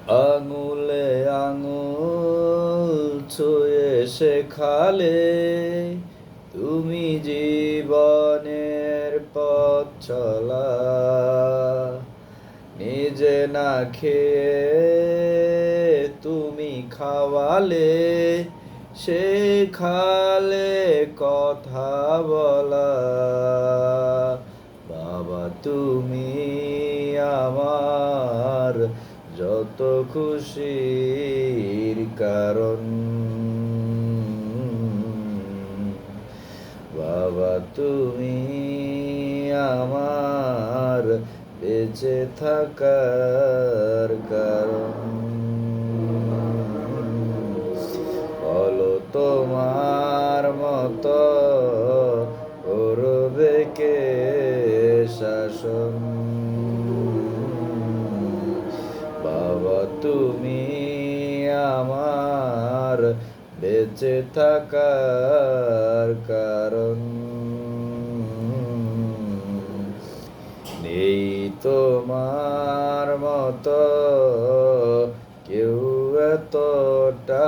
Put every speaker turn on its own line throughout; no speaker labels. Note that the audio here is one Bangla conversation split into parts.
আঙুলে আঙুল ছুঁয়ে শেখালে তুমি জীবনের পথ চলা। নিজে না খেয়ে তুমি খাওয়ালে, শেখালে কথা বলা। বাবা তুমি আমার যত খুশির কারণ। বাবা তুমি আমার বেঁচে থাকার কারণ। বলো তোমার মতো করবে কে শাসন। বাবা তুমি আমার বেঁচে থাকার কারণ। নেই তোমার মতো কেউ এতটা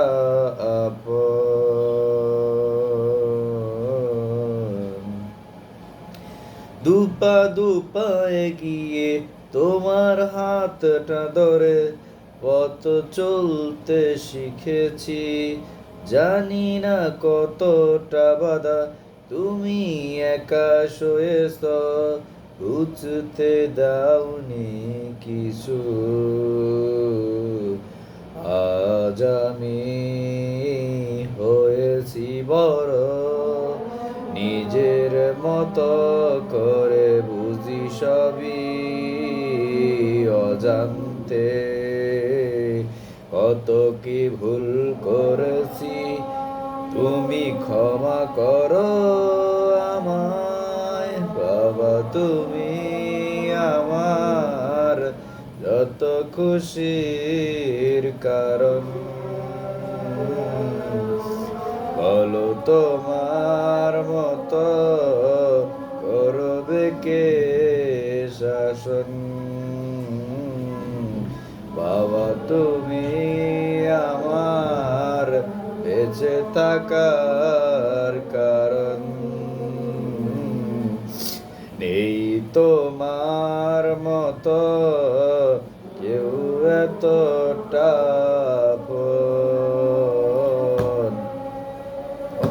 আপন। দুপা দুপা এগিয়ে তোমার হাতটা ধরে পথ চলতে শিখেছি। জানি না কতটা বাধা তুমি একা সয়েছ, বুঝতে দাওনি কিছু। আজ আমি হয়েছি বড়, নিজের মতো করে বুঝি সবই অজান্তে। কত কি ভুল করেছি তুমি ক্ষমা করো আমায়। বাবা তুমি আমার যত খুশির কারণ। বলো তোমার মতো করবে কে শাসন। বাবা তুমি আমার বেঁচে থাকার কারণ। নেই তোমার মতো কেউ এত